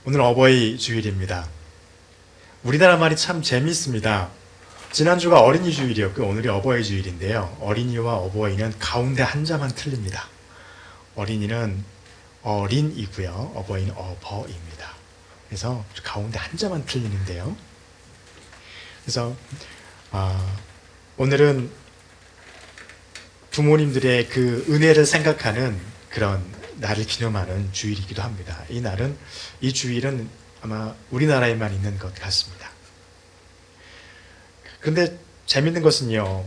오늘 어버이 주일입니다. 우리나라 말이 참 재미있습니다. 지난주가 어린이 주일이었고 오늘이 어버이 주일인데요. 어린이와 어버이는 가운데 한자만 틀립니다. 어린이는 어린이고요. 어버이는 어버입니다. 그래서 가운데 한자만 틀리는데요. 그래서 오늘은 부모님들의 그 은혜를 생각하는 그런 날을 기념하는 주일이기도 합니다. 이 주일은 아마 우리나라에만 있는 것 같습니다. 그런데 재밌는 것은요,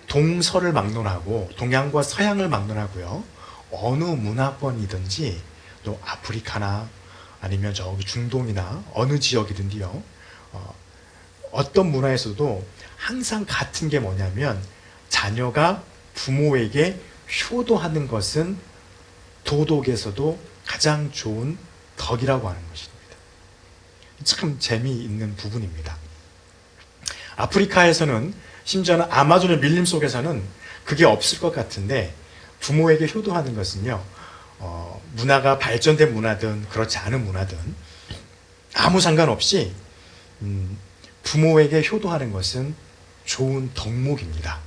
동서를 막론하고 동양과 서양을 막론하고요, 어느 문화권이든지 또 아프리카나 아니면 저기 중동이나 어느 지역이든지요, 어떤 문화에서도 항상 같은 게 뭐냐면 자녀가 부모에게 효도하는 것은 도덕에서도 가장 좋은 덕이라고 하는 것입니다. 참 재미있는 부분입니다. 아프리카에서는 심지어는 아마존의 밀림 속에서는 그게 없을 것 같은데 부모에게 효도하는 것은요, 문화가 발전된 문화든 그렇지 않은 문화든 아무 상관없이 부모에게 효도하는 것은 좋은 덕목입니다.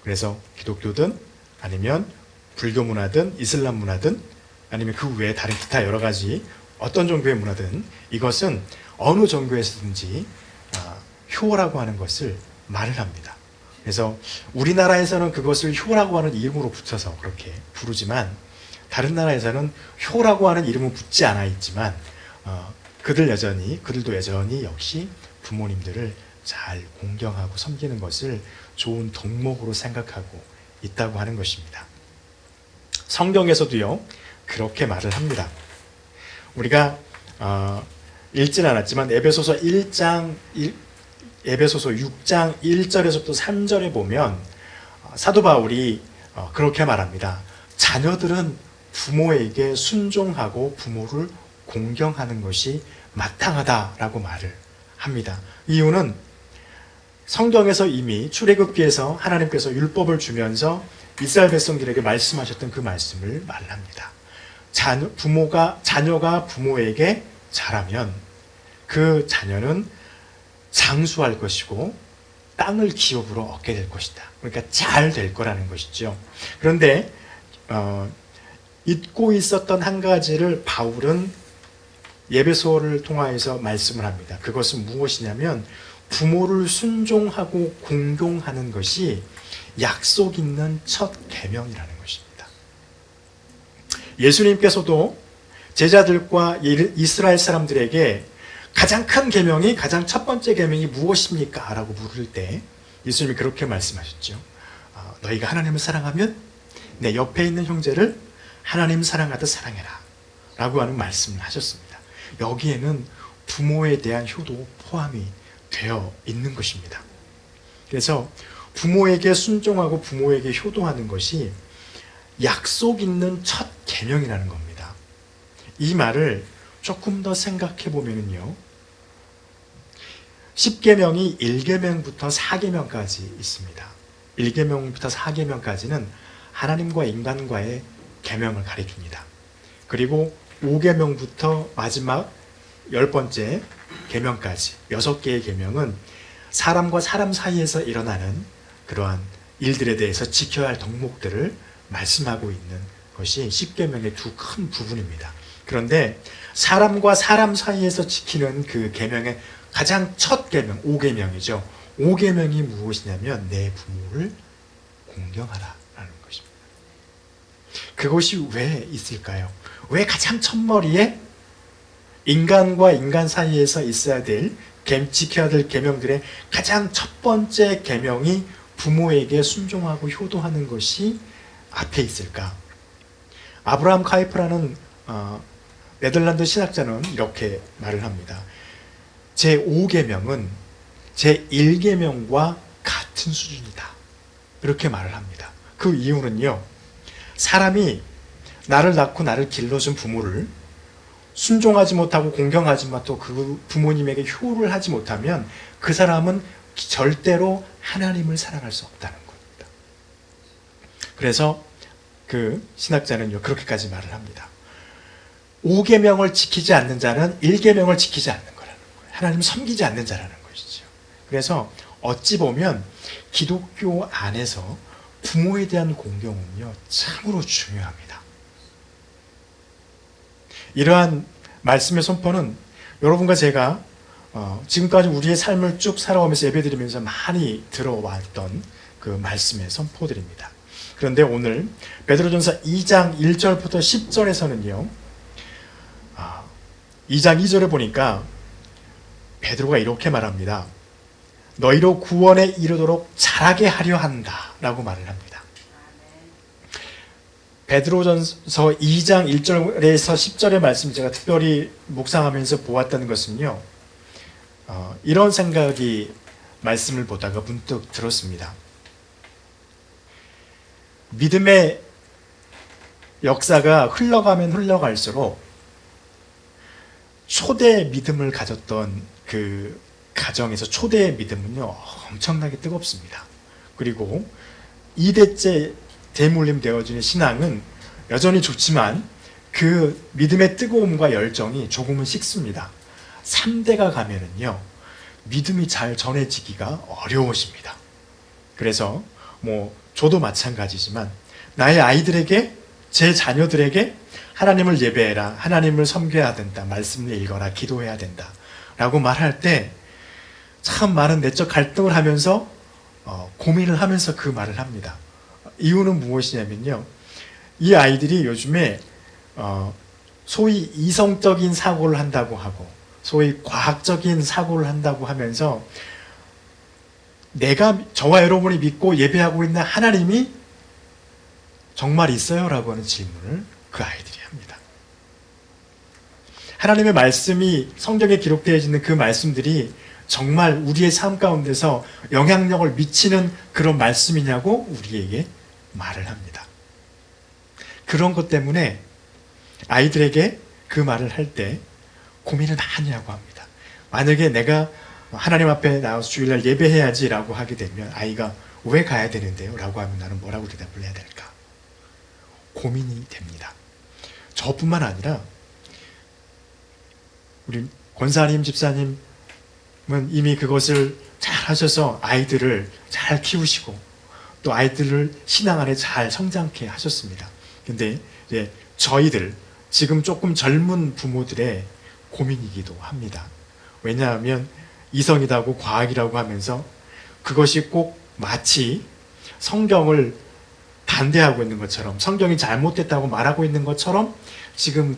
그래서 기독교든 아니면 불교 문화든 이슬람 문화든 아니면 그 외에 다른 기타 여러 가지 어떤 종교의 문화든 이것은 어느 종교에서든지 효라고 하는 것을 말을 합니다. 그래서 우리나라에서는 그것을 효라고 하는 이름으로 붙여서 그렇게 부르지만 다른 나라에서는 효라고 하는 이름은 붙지 않아 있지만 그들도 여전히 역시 부모님들을 잘 공경하고 섬기는 것을 좋은 덕목으로 생각하고 있다고 하는 것입니다. 성경에서도요 그렇게 말을 합니다. 우리가 읽진 않았지만 에베소서 6장 1절에서부터 3절에 보면 사도 바울이 그렇게 말합니다. 자녀들은 부모에게 순종하고 부모를 공경하는 것이 마땅하다라고 말을 합니다. 이유는 성경에서 이미 출애굽기에서 하나님께서 율법을 주면서 이스라엘 백성들에게 말씀하셨던 그 말씀을 말합니다. 자녀가 부모에게 잘하면 그 자녀는 장수할 것이고 땅을 기업으로 얻게 될 것이다. 그러니까 잘 될 거라는 것이죠. 그런데 잊고 있었던 한 가지를 바울은 에베소를 통하여서 말씀을 합니다. 그것은 무엇이냐면 부모를 순종하고 공경하는 것이 약속 있는 첫 계명이라는 것입니다. 예수님께서도 제자들과 이스라엘 사람들에게 가장 큰 계명이 가장 첫 번째 계명이 무엇입니까? 라고 물을 때 예수님이 그렇게 말씀하셨죠. 너희가 하나님을 사랑하면 내 옆에 있는 형제를 하나님 사랑하듯 사랑해라 라고 하는 말씀을 하셨습니다. 여기에는 부모에 대한 효도 포함이 되어 있는 것입니다. 그래서 부모에게 순종하고 부모에게 효도하는 것이 약속 있는 첫 계명이라는 겁니다. 이 말을 조금 더 생각해 보면요, 10계명이 1계명부터 4계명까지 있습니다. 1계명부터 4계명까지는 하나님과 인간과의 계명을 가르칩니다. 그리고 5계명부터 마지막 10번째 계명까지 6개의 계명은 사람과 사람 사이에서 일어나는 그러한 일들에 대해서 지켜야 할 덕목들을 말씀하고 있는 것이 10계명의 두 큰 부분입니다. 그런데 사람과 사람 사이에서 지키는 그 계명의 가장 첫 계명, 5계명이죠. 5계명이 무엇이냐면 내 부모를 공경하라라는 것입니다. 그것이 왜 있을까요? 왜 가장 첫머리에 인간과 인간 사이에서 있어야 될 지켜야 될 계명들의 가장 첫 번째 계명이 부모에게 순종하고 효도하는 것이 앞에 있을까? 아브라함 카이프라는 네덜란드 신학자는 이렇게 말을 합니다. 제5계명은 제1계명과 같은 수준이다. 이렇게 말을 합니다. 그 이유는요, 사람이 나를 낳고 나를 길러준 부모를 순종하지 못하고 공경하지 못하고 그 부모님에게 효를 하지 못하면 그 사람은 절대로 하나님을 사랑할 수 없다는 겁니다. 그래서 그 신학자는요 그렇게까지 말을 합니다. 5계명을 지키지 않는 자는 1계명을 지키지 않는 거라는 거예요. 하나님 섬기지 않는 자라는 것이죠. 그래서 어찌 보면 기독교 안에서 부모에 대한 공경은요, 참으로 중요합니다. 이러한 말씀의 선포는 여러분과 제가 지금까지 우리의 삶을 쭉 살아오면서 예배드리면서 많이 들어왔던 그 말씀의 선포들입니다. 그런데 오늘 베드로전서 2장 1절부터 10절에서는요, 2장 2절에 보니까 베드로가 이렇게 말합니다. 너희로 구원에 이르도록 잘하게 하려 한다 라고 말을 합니다. 베드로전서 2장 1절에서 10절의 말씀 제가 특별히 묵상하면서 보았다는 것은요, 이런 생각이 말씀을 보다가 문득 들었습니다. 믿음의 역사가 흘러가면 흘러갈수록 초대 믿음을 가졌던 그 가정에서 초대의 믿음은요, 엄청나게 뜨겁습니다. 그리고 2대째 대물림 되어지는 신앙은 여전히 좋지만 그 믿음의 뜨거움과 열정이 조금은 식습니다. 3대가 가면은요, 믿음이 잘 전해지기가 어려워집니다. 그래서 저도 마찬가지지만 나의 아이들에게, 제 자녀들에게 하나님을 예배해라, 하나님을 섬겨야 된다, 말씀을 읽어라, 기도해야 된다 라고 말할 때 참 많은 내적 갈등을 하면서 고민을 하면서 그 말을 합니다. 이유는 무엇이냐면요, 이 아이들이 요즘에 소위 이성적인 사고를 한다고 하고 소위 과학적인 사고를 한다고 하면서 내가, 저와 여러분이 믿고 예배하고 있는 하나님이 정말 있어요? 라고 하는 질문을 그 아이들이 합니다. 하나님의 말씀이 성경에 기록되어 있는 그 말씀들이 정말 우리의 삶 가운데서 영향력을 미치는 그런 말씀이냐고 우리에게 말을 합니다. 그런 것 때문에 아이들에게 그 말을 할 때 고민을 많이 하고 합니다. 만약에 내가 하나님 앞에 나와서 주일날 예배해야지 라고 하게 되면 아이가 왜 가야 되는데요? 라고 하면 나는 뭐라고 대답을 해야 될까? 고민이 됩니다. 저뿐만 아니라 우리 권사님, 집사님은 이미 그것을 잘 하셔서 아이들을 잘 키우시고 또 아이들을 신앙 안에 잘 성장케 하셨습니다. 근데 이제 저희들 지금 조금 젊은 부모들의 고민이기도 합니다. 왜냐하면 이성이라고 과학이라고 하면서 그것이 꼭 마치 성경을 반대하고 있는 것처럼, 성경이 잘못됐다고 말하고 있는 것처럼 지금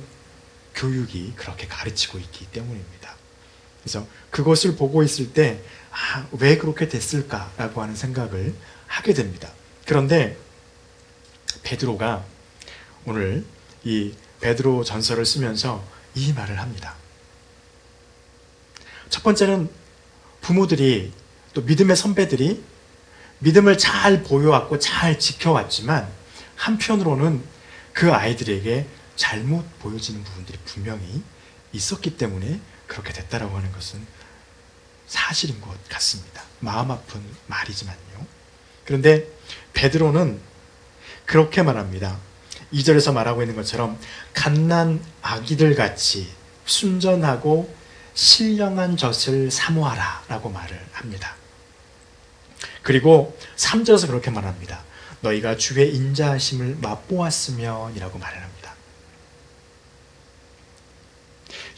교육이 그렇게 가르치고 있기 때문입니다. 그래서 그것을 보고 있을 때 왜 그렇게 됐을까라고 하는 생각을 하게 됩니다. 그런데 베드로가 오늘 이 베드로 전서를 쓰면서 이 말을 합니다. 첫 번째는 부모들이, 또 믿음의 선배들이 믿음을 잘 보여왔고 잘 지켜왔지만 한편으로는 그 아이들에게 잘못 보여지는 부분들이 분명히 있었기 때문에 그렇게 됐다라고 하는 것은 사실인 것 같습니다. 마음 아픈 말이지만요. 그런데 베드로는 그렇게 말합니다. 2절에서 말하고 있는 것처럼 갓난 아기들 같이 순전하고 신령한 젖을 사모하라 라고 말을 합니다. 그리고 3절에서 그렇게 말합니다. 너희가 주의 인자하심을 맛보았으면 이라고 말을 합니다.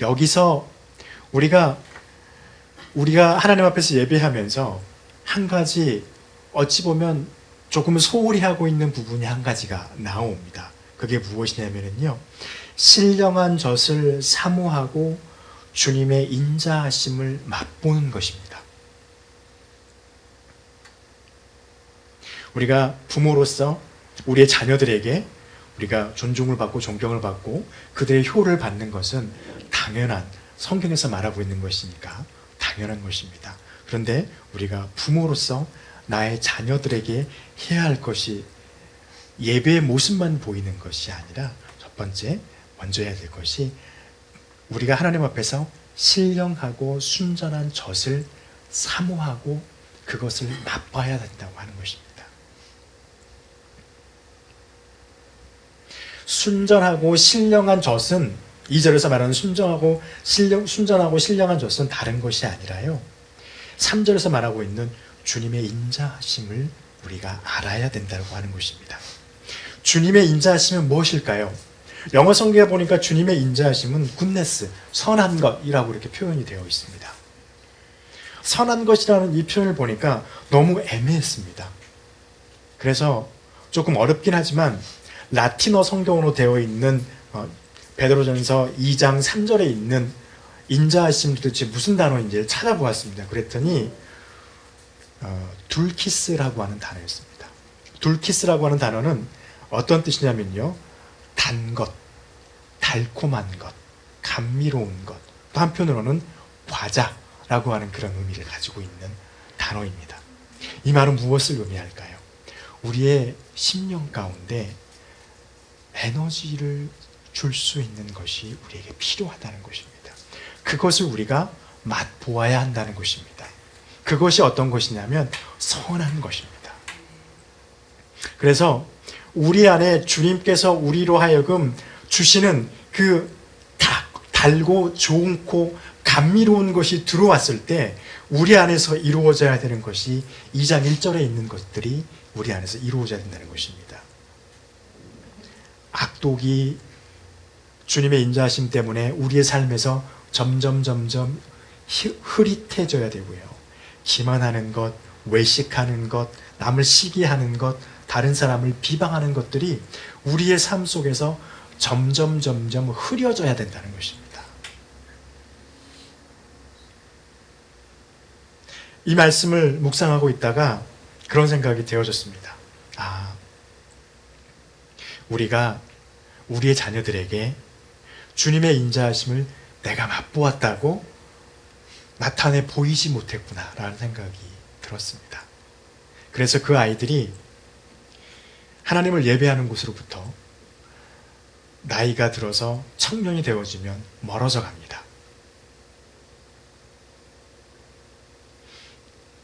여기서 우리가 하나님 앞에서 예배하면서 한 가지, 어찌 보면 조금 소홀히 하고 있는 부분이 한 가지가 나옵니다. 그게 무엇이냐면요, 신령한 젖을 사모하고 주님의 인자하심을 맛보는 것입니다. 우리가 부모로서 우리의 자녀들에게 우리가 존중을 받고 존경을 받고 그들의 효를 받는 것은 당연한, 성경에서 말하고 있는 것이니까 당연한 것입니다. 그런데 우리가 부모로서 나의 자녀들에게 해야 할 것이 예배의 모습만 보이는 것이 아니라 첫 번째 먼저 해야 될 것이 우리가 하나님 앞에서 신령하고 순전한 젖을 사모하고 그것을 맛봐야 된다고 하는 것입니다. 순전하고 신령한 젖은 2절에서 말하는 순전하고 신령한 젖은 다른 것이 아니라요, 3절에서 말하고 있는 주님의 인자하심을 우리가 알아야 된다고 하는 것입니다. 주님의 인자하심은 무엇일까요? 영어 성경에 보니까 주님의 인자하심은 굿네스, 선한 것이라고 이렇게 표현이 되어 있습니다. 선한 것이라는 이 표현을 보니까 너무 애매했습니다. 그래서 조금 어렵긴 하지만 라틴어 성경으로 되어 있는 베드로전서 2장 3절에 있는 인자하심 도대체 무슨 단어인지 찾아보았습니다. 그랬더니 둘키스라고 하는 단어였습니다. 둘키스라고 하는 단어는 어떤 뜻이냐면요, 단 것, 달콤한 것, 감미로운 것, 또 한편으로는 과자라고 하는 그런 의미를 가지고 있는 단어입니다. 이 말은 무엇을 의미할까요? 우리의 심령 가운데 에너지를 줄 수 있는 것이 우리에게 필요하다는 것입니다. 그것을 우리가 맛보아야 한다는 것입니다. 그것이 어떤 것이냐면 선한 것입니다. 그래서 우리 안에 주님께서 우리로 하여금 주시는 그 달고 좋고 감미로운 것이 들어왔을 때 우리 안에서 이루어져야 되는 것이 2장 1절에 있는 것들이 우리 안에서 이루어져야 된다는 것입니다. 악독이 주님의 인자하심 때문에 우리의 삶에서 점점 흐릿해져야 되고요. 기만하는 것, 외식하는 것, 남을 시기하는 것, 다른 사람을 비방하는 것들이 우리의 삶 속에서 점점 흐려져야 된다는 것입니다. 이 말씀을 묵상하고 있다가 그런 생각이 되어졌습니다. 우리가 우리의 자녀들에게 주님의 인자하심을 내가 맛보았다고 나타내 보이지 못했구나 라는 생각이 들었습니다. 그래서 그 아이들이 하나님을 예배하는 곳으로부터 나이가 들어서 청년이 되어지면 멀어져 갑니다.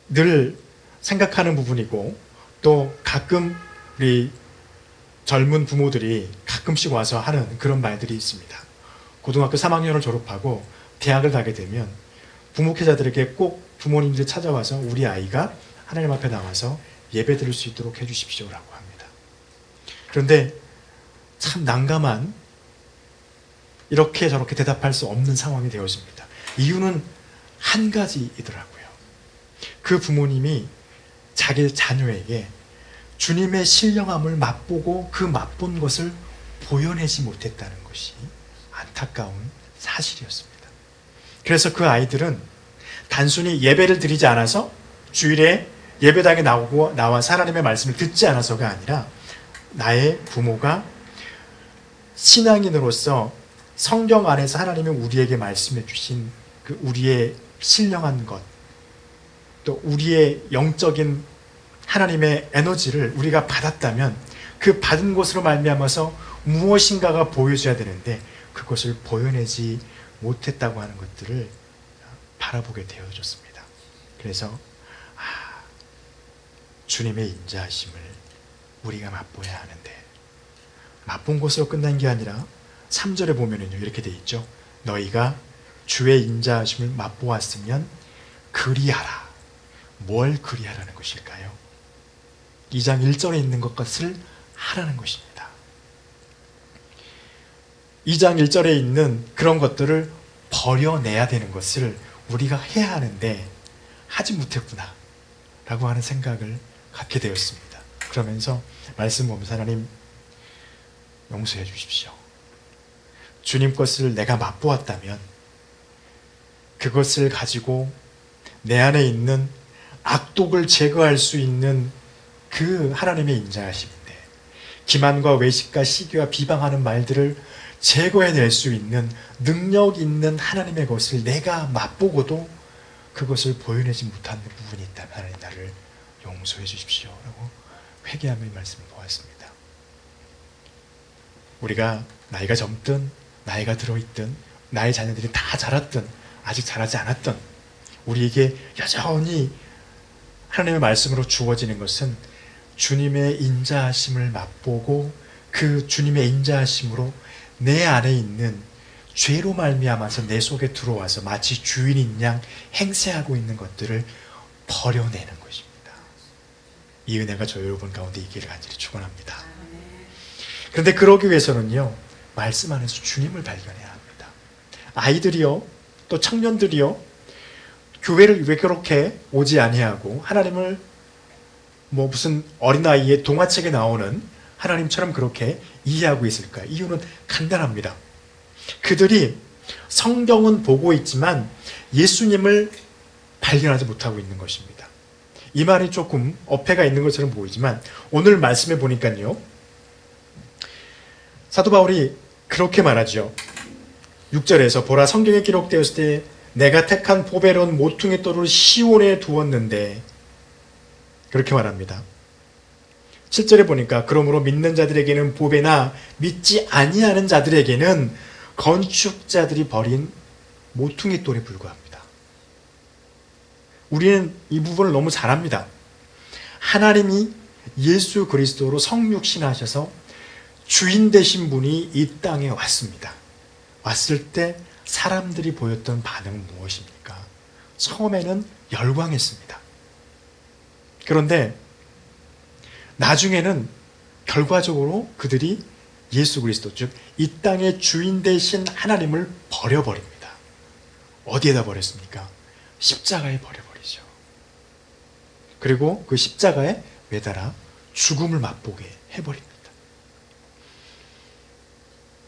늘 생각하는 부분이고, 또 가끔 우리 젊은 부모들이 가끔씩 와서 하는 그런 말들이 있습니다. 고등학교 3학년을 졸업하고 대학을 가게 되면 부목회자들에게 꼭 부모님들이 찾아와서 우리 아이가 하나님 앞에 나와서 예배 드릴 수 있도록 해주십시오라고 합니다. 그런데 참 난감한, 이렇게 저렇게 대답할 수 없는 상황이 되어집니다. 이유는 한 가지이더라고요. 그 부모님이 자기 자녀에게 주님의 신령함을 맛보고 그 맛본 것을 보여내지 못했다는 것이 안타까운 사실이었습니다. 그래서 그 아이들은 단순히 예배를 드리지 않아서, 주일에 예배당에 나와서 하나님의 말씀을 듣지 않아서가 아니라, 나의 부모가 신앙인으로서 성경 안에서 하나님이 우리에게 말씀해 주신 그 우리의 신령한 것, 또 우리의 영적인 하나님의 에너지를 우리가 받았다면 그 받은 것으로 말미암아서 무엇인가가 보여줘야 되는데 그것을 보여내지 못했다고 하는 것들을 바라보게 되어졌습니다. 그래서 주님의 인자하심을 우리가 맛보아야 하는데, 맛본 것으로 끝난 게 아니라 3절에 보면은요, 이렇게 돼 있죠. 너희가 주의 인자하심을 맛보았으면 그리하라. 뭘 그리하라는 것일까요? 2장 1절에 있는 것을 하라는 것입니다. 2장 1절에 있는 그런 것들을 버려내야 되는 것을 우리가 해야 하는데 하지 못했구나 라고 하는 생각을 갖게 되었습니다. 그러면서 말씀 보면서 하나님 용서해 주십시오. 주님 것을 내가 맛보았다면 그것을 가지고 내 안에 있는 악독을 제거할 수 있는 그 하나님의 인자하심인데, 기만과 외식과 시기와 비방하는 말들을 제거해낼 수 있는 능력 있는 하나님의 것을 내가 맛보고도 그것을 보여내지 못하는 부분이 있다면 하나님 나를 용서해 주십시오 라고 회개하며 이 말씀을 보았습니다. 우리가 나이가 젊든 나이가 들어있든 나의 자녀들이 다 자랐든 아직 자라지 않았든 우리에게 여전히 하나님의 말씀으로 주어지는 것은 주님의 인자하심을 맛보고 그 주님의 인자하심으로 내 안에 있는 죄로 말미암아서 내 속에 들어와서 마치 주인인 양 행세하고 있는 것들을 버려내는 것입니다. 이 은혜가 저 여러분 가운데 있기를 간절히 축원합니다. 그런데 그러기 위해서는요, 말씀 안에서 주님을 발견해야 합니다. 아이들이요, 또 청년들이요, 교회를 왜 그렇게 오지 아니하고 하나님을 무슨 어린아이의 동화책에 나오는 하나님처럼 그렇게 이해하고 있을까? 이유는 간단합니다. 그들이 성경은 보고 있지만 예수님을 발견하지 못하고 있는 것입니다. 이 말이 조금 어폐가 있는 것처럼 보이지만 오늘 말씀해 보니까요, 사도 바울이 그렇게 말하죠. 6절에서 보라, 성경에 기록되었을 때 내가 택한 보배로운 모퉁이 돌을 시온에 두었는데, 그렇게 말합니다. 7절에 보니까 그러므로 믿는 자들에게는 보배나 믿지 아니하는 자들에게는 건축자들이 버린 모퉁이 돌에 불과합니다. 우리는 이 부분을 너무 잘 압니다. 하나님이 예수 그리스도로 성육신하셔서 주인 되신 분이 이 땅에 왔습니다. 왔을 때 사람들이 보였던 반응은 무엇입니까? 처음에는 열광했습니다. 그런데 나중에는 결과적으로 그들이 예수 그리스도, 즉 이 땅의 주인 되신 하나님을 버려버립니다. 어디에다 버렸습니까? 십자가에 버려버리죠. 그리고 그 십자가에 매달아 죽음을 맛보게 해버립니다.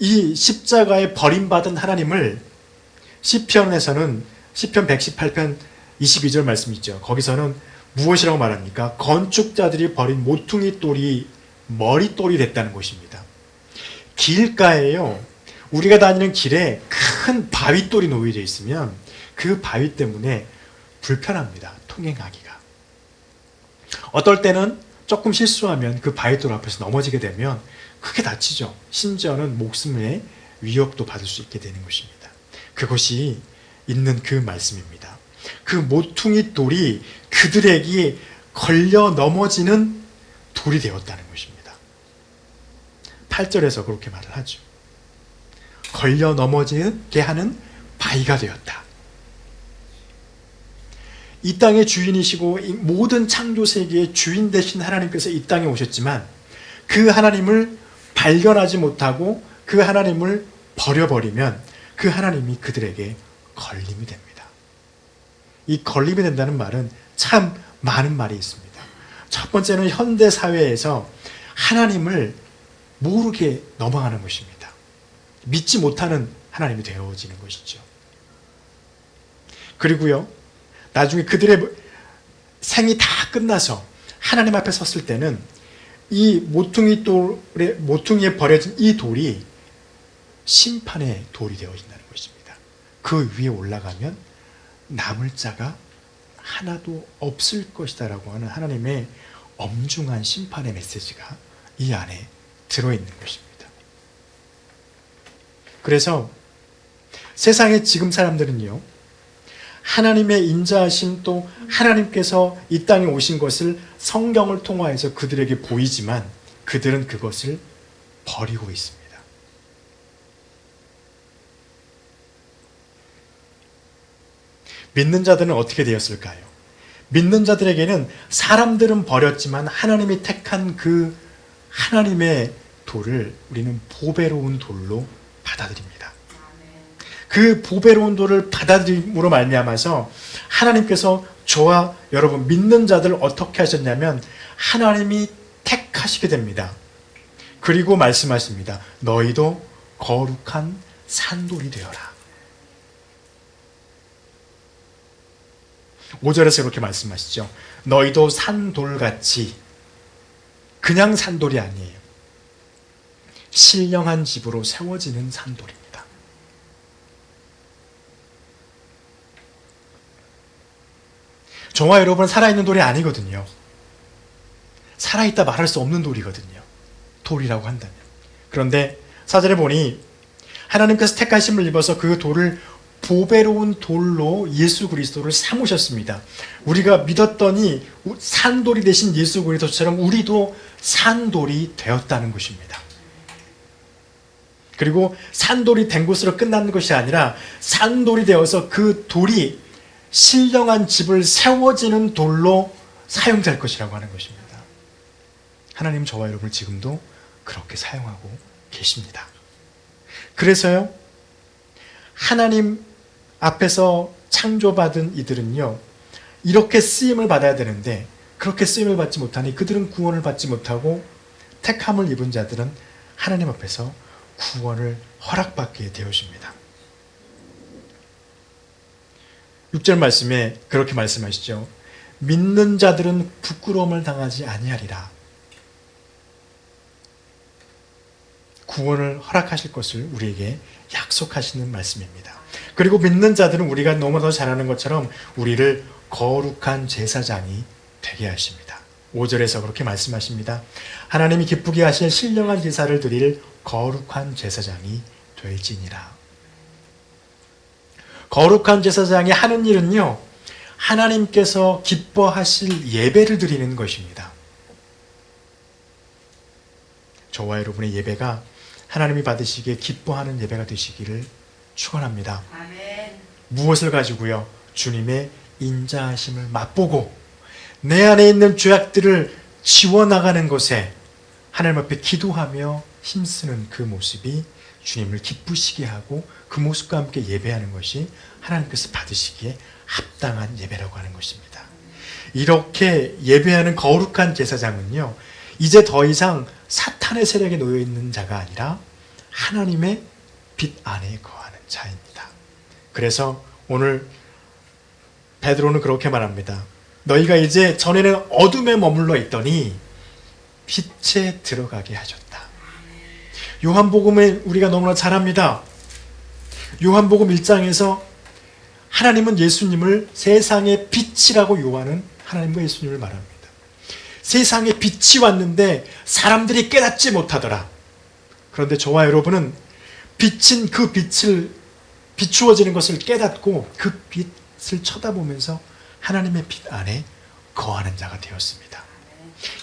이 십자가에 버림받은 하나님을 시편에서는 시편 118편 22절 말씀 있죠. 거기서는 무엇이라고 말합니까? 건축자들이 버린 모퉁이 돌이 머릿돌이 됐다는 것입니다. 길가에요, 우리가 다니는 길에 큰 바위돌이 놓여져 있으면 그 바위 때문에 불편합니다. 통행하기가. 어떨 때는 조금 실수하면 그 바위돌 앞에서 넘어지게 되면 크게 다치죠. 심지어는 목숨의 위협도 받을 수 있게 되는 것입니다. 그것이 있는 그 말씀입니다. 그 모퉁이 돌이 그들에게 걸려 넘어지는 돌이 되었다는 것입니다. 8절에서 그렇게 말을 하죠. 걸려 넘어지게 하는 바위가 되었다. 이 땅의 주인이시고 모든 창조 세계의 주인 되신 하나님께서 이 땅에 오셨지만 그 하나님을 발견하지 못하고 그 하나님을 버려버리면 그 하나님이 그들에게 걸림이 됩니다. 이 걸림이 된다는 말은 참 많은 말이 있습니다. 첫 번째는 현대 사회에서 하나님을 모르게 넘어가는 것입니다. 믿지 못하는 하나님이 되어지는 것이죠. 그리고요, 나중에 그들의 생이 다 끝나서 하나님 앞에 섰을 때는 이 모퉁이에 버려진 이 돌이 심판의 돌이 되어진다는 것입니다. 그 위에 올라가면 남을 자가 하나도 없을 것이다 라고 하는 하나님의 엄중한 심판의 메시지가 이 안에 들어있는 것입니다. 그래서 세상의 지금 사람들은요, 하나님의 인자하심, 또 하나님께서 이 땅에 오신 것을 성경을 통하여서 그들에게 보이지만 그들은 그것을 버리고 있습니다. 믿는 자들은 어떻게 되었을까요? 믿는 자들에게는 사람들은 버렸지만 하나님이 택한 그 하나님의 돌을 우리는 보배로운 돌로 받아들입니다. 그 보배로운 돌을 받아들임으로 말미암아서 하나님께서 저와 여러분 믿는 자들을 어떻게 하셨냐면 하나님이 택하시게 됩니다. 그리고 말씀하십니다. 너희도 거룩한 산돌이 되어라. 5절에서 이렇게 말씀하시죠. 너희도 산돌같이, 그냥 산돌이 아니에요. 신령한 집으로 세워지는 산돌입니다. 저와 여러분은 살아있는 돌이 아니거든요. 살아있다 말할 수 없는 돌이거든요. 돌이라고 한다면. 그런데 4절에 보니 하나님께서 택하심을 입어서 그 돌을 보배로운 돌로 예수 그리스도를 삼으셨습니다. 우리가 믿었더니 산돌이 되신 예수 그리스도처럼 우리도 산돌이 되었다는 것입니다. 그리고 산돌이 된 곳으로 끝나는 것이 아니라 산돌이 되어서 그 돌이 신령한 집을 세워지는 돌로 사용될 것이라고 하는 것입니다. 하나님 저와 여러분을 지금도 그렇게 사용하고 계십니다. 그래서요, 하나님 앞에서 창조받은 이들은요, 이렇게 쓰임을 받아야 되는데 그렇게 쓰임을 받지 못하니 그들은 구원을 받지 못하고 택함을 입은 자들은 하나님 앞에서 구원을 허락받게 되어집니다. 6절 말씀에 그렇게 말씀하시죠. 믿는 자들은 부끄러움을 당하지 아니하리라. 구원을 허락하실 것을 우리에게 약속하시는 말씀입니다. 그리고 믿는 자들은 우리가 너무나도 잘 아는 것처럼 우리를 거룩한 제사장이 되게 하십니다. 5절에서 그렇게 말씀하십니다. 하나님이 기쁘게 하실 신령한 제사를 드릴 거룩한 제사장이 될지니라. 거룩한 제사장이 하는 일은요, 하나님께서 기뻐하실 예배를 드리는 것입니다. 저와 여러분의 예배가 하나님이 받으시기에 기뻐하는 예배가 되시기를 축원합니다. 아멘. 무엇을 가지고요? 주님의 인자하심을 맛보고 내 안에 있는 죄악들을 지워나가는 것에 하나님 앞에 기도하며 힘쓰는 그 모습이 주님을 기쁘시게 하고 그 모습과 함께 예배하는 것이 하나님께서 받으시기에 합당한 예배라고 하는 것입니다. 이렇게 예배하는 거룩한 제사장은요, 이제 더 이상 사탄의 세력에 놓여 있는 자가 아니라 하나님의 빛 안에 거하는 자입니다. 그래서 오늘 베드로는 그렇게 말합니다. 너희가 이제 전에는 어둠에 머물러 있더니 빛에 들어가게 하셨다. 요한복음에 우리가 너무나 잘 압니다. 요한복음 1장에서 하나님은 예수님을 세상의 빛이라고 요한은 하나님과 예수님을 말합니다. 세상에 빛이 왔는데 사람들이 깨닫지 못하더라. 그런데 저와 여러분은 빛인 그 빛을 비추어지는 것을 깨닫고 그 빛을 쳐다보면서 하나님의 빛 안에 거하는 자가 되었습니다.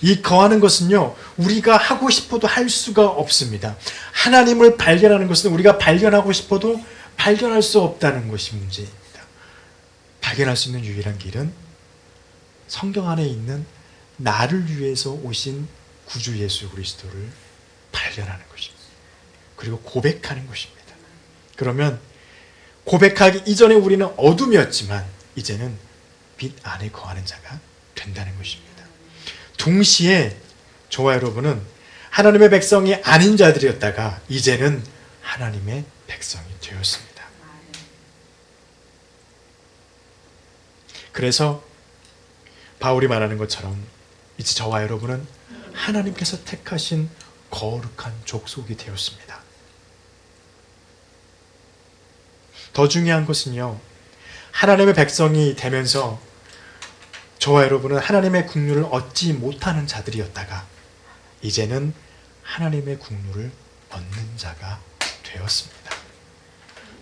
이 거하는 것은요, 우리가 하고 싶어도 할 수가 없습니다. 하나님을 발견하는 것은 우리가 발견하고 싶어도 발견할 수 없다는 것이 문제입니다. 발견할 수 있는 유일한 길은 성경 안에 있는 나를 위해서 오신 구주 예수 그리스도를 발견하는 것입니다. 그리고 고백하는 것입니다. 그러면 고백하기 이전에 우리는 어둠이었지만 이제는 빛 안에 거하는 자가 된다는 것입니다. 동시에 저와 여러분은 하나님의 백성이 아닌 자들이었다가 이제는 하나님의 백성이 되었습니다. 그래서 바울이 말하는 것처럼 이제 저와 여러분은 하나님께서 택하신 거룩한 족속이 되었습니다. 더 중요한 것은요, 하나님의 백성이 되면서 저와 여러분은 하나님의 국류를 얻지 못하는 자들이었다가 이제는 하나님의 국류를 얻는 자가 되었습니다.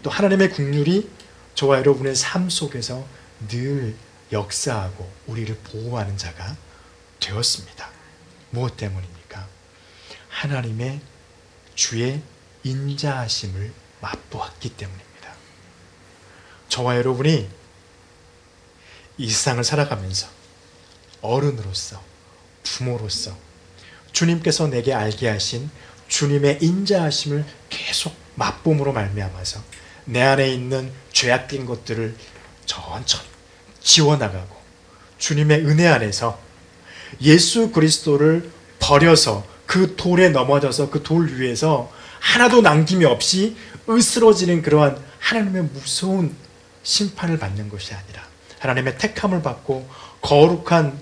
또 하나님의 국률이 저와 여러분의 삶 속에서 늘 역사하고 우리를 보호하는 자가 되었습니다. 무엇 때문입니까? 하나님의 주의 인자하심을 맛보았기 때문입니다. 저와 여러분이 이 세상을 살아가면서 어른으로서, 부모로서 주님께서 내게 알게 하신 주님의 인자하심을 계속 맛봄으로 말미암아서 내 안에 있는 죄악된 것들을 천천히 지워나가고 주님의 은혜 안에서 예수 그리스도를 버려서 그 돌에 넘어져서 그 돌 위에서 하나도 남김이 없이 으스러지는 그러한 하나님의 무서운 심판을 받는 것이 아니라 하나님의 택함을 받고 거룩한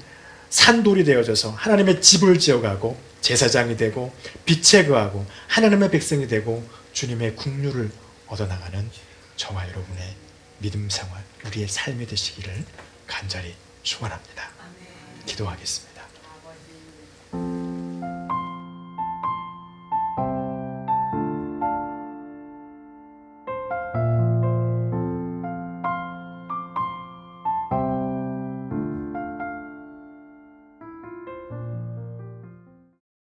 산돌이 되어져서 하나님의 집을 지어가고 제사장이 되고 빛에 거하고 하나님의 백성이 되고 주님의 국류를 얻어나가는 저와 여러분의 믿음 생활, 우리의 삶이 되시기를 간절히 축원합니다. 기도하겠습니다.